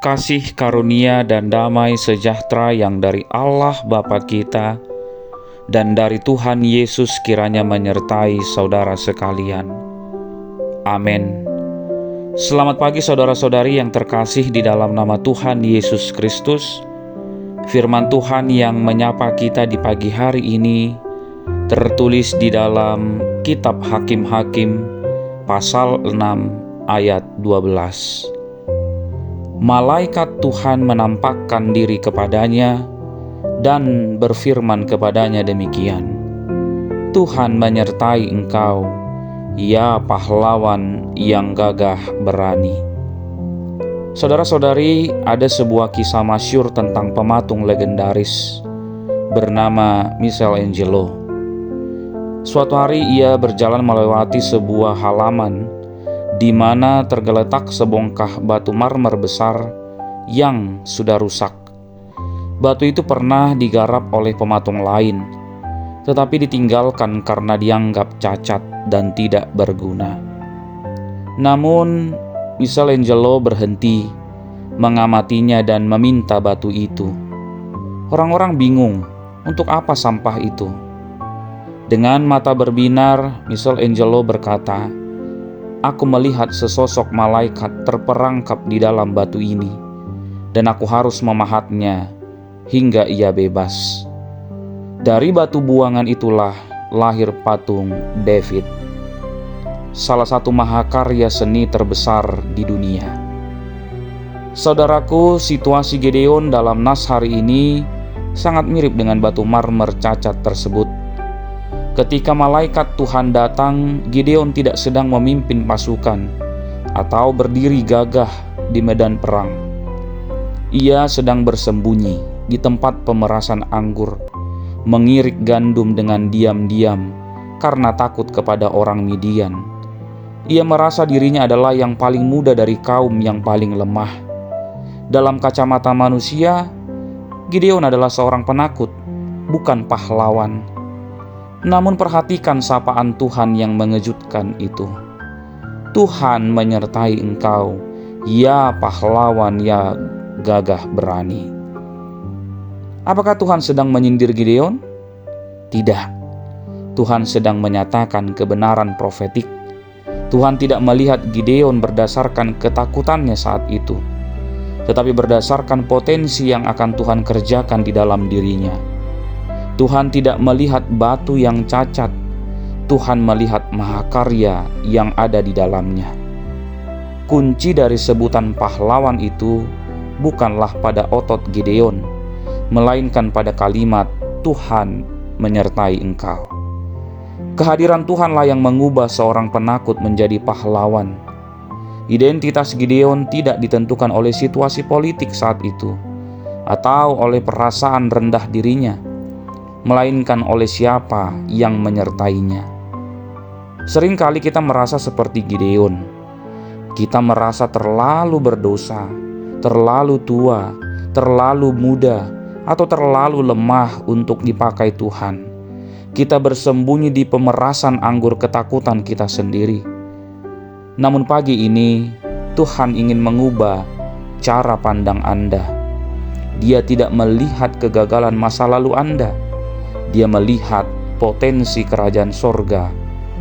kasih karunia dan damai sejahtera yang dari Allah Bapa kita dan dari Tuhan Yesus kiranya menyertai saudara sekalian. Amin. Selamat pagi saudara-saudari yang terkasih di dalam nama Tuhan Yesus Kristus. Firman Tuhan yang menyapa kita di pagi hari ini tertulis di dalam kitab Hakim-Hakim pasal 6 ayat 12. Malaikat Tuhan menampakkan diri kepadanya dan berfirman kepadanya demikian, Tuhan menyertai engkau, ya pahlawan yang gagah berani. Saudara-saudari, ada sebuah kisah masyhur tentang pematung legendaris bernama Michelangelo. Suatu hari ia berjalan melewati sebuah halaman di mana tergeletak sebongkah batu marmer besar yang sudah rusak. Batu itu pernah digarap oleh pematung lain, tetapi ditinggalkan karena dianggap cacat dan tidak berguna. Namun, Michelangelo berhenti mengamatinya dan meminta batu itu. Orang-orang bingung, untuk apa sampah itu? Dengan mata berbinar, Michelangelo berkata, Aku melihat sesosok malaikat terperangkap di dalam batu ini, dan aku harus memahatnya hingga ia bebas. Dari batu buangan itulah lahir patung David, salah satu mahakarya seni terbesar di dunia. Saudaraku, situasi Gideon dalam nas hari ini sangat mirip dengan batu marmer cacat tersebut. Ketika malaikat Tuhan datang, Gideon tidak sedang memimpin pasukan atau berdiri gagah di medan perang. Ia sedang bersembunyi di tempat pemerasan anggur, mengirik gandum dengan diam-diam karena takut kepada orang Midian. Ia merasa dirinya adalah yang paling muda dari kaum yang paling lemah. Dalam kacamata manusia, Gideon adalah seorang penakut, bukan pahlawan. Namun perhatikan sapaan Tuhan yang mengejutkan itu. Tuhan menyertai engkau, ya pahlawan, ya gagah berani. Apakah Tuhan sedang menyindir Gideon? Tidak. Tuhan sedang menyatakan kebenaran profetik. Tuhan tidak melihat Gideon berdasarkan ketakutannya saat itu, tetapi berdasarkan potensi yang akan Tuhan kerjakan di dalam dirinya. Tuhan tidak melihat batu yang cacat, Tuhan melihat mahakarya yang ada di dalamnya. Kunci dari sebutan pahlawan itu bukanlah pada otot Gideon, melainkan pada kalimat Tuhan menyertai engkau. Kehadiran Tuhanlah yang mengubah seorang penakut menjadi pahlawan. Identitas Gideon tidak ditentukan oleh situasi politik saat itu atau oleh perasaan rendah dirinya, melainkan oleh siapa yang menyertainya. Seringkali kita merasa seperti Gideon. Kita merasa terlalu berdosa, terlalu tua, terlalu muda, atau terlalu lemah untuk dipakai Tuhan. Kita bersembunyi di pemerasan anggur ketakutan kita sendiri. Namun pagi ini, Tuhan ingin mengubah cara pandang Anda. Dia tidak melihat kegagalan masa lalu Anda. Dia melihat potensi kerajaan sorga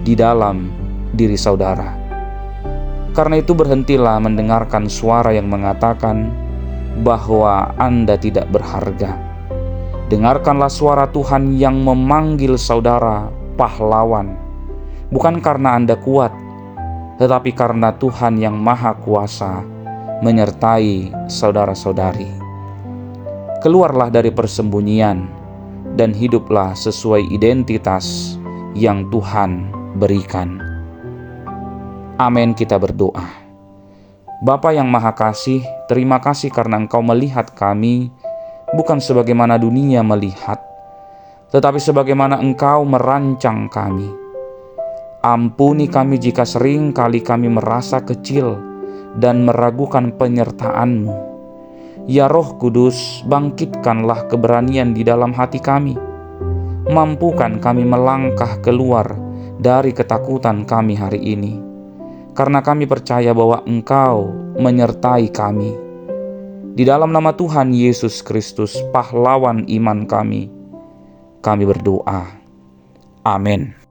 di dalam diri saudara. Karena itu berhentilah mendengarkan suara yang mengatakan bahwa Anda tidak berharga. Dengarkanlah suara Tuhan yang memanggil saudara pahlawan, bukan karena Anda kuat, tetapi karena Tuhan yang Maha Kuasa menyertai saudara-saudari. Keluarlah dari persembunyian dan hiduplah sesuai identitas yang Tuhan berikan. Amin, kita berdoa. Bapa yang Maha Kasih, terima kasih karena Engkau melihat kami bukan sebagaimana dunia melihat, tetapi sebagaimana Engkau merancang kami. Ampuni kami jika sering kali kami merasa kecil dan meragukan penyertaan-Mu. Ya Roh Kudus, bangkitkanlah keberanian di dalam hati kami. Mampukan kami melangkah keluar dari ketakutan kami hari ini, karena kami percaya bahwa Engkau menyertai kami. Di dalam nama Tuhan Yesus Kristus, pahlawan iman kami berdoa. Amin.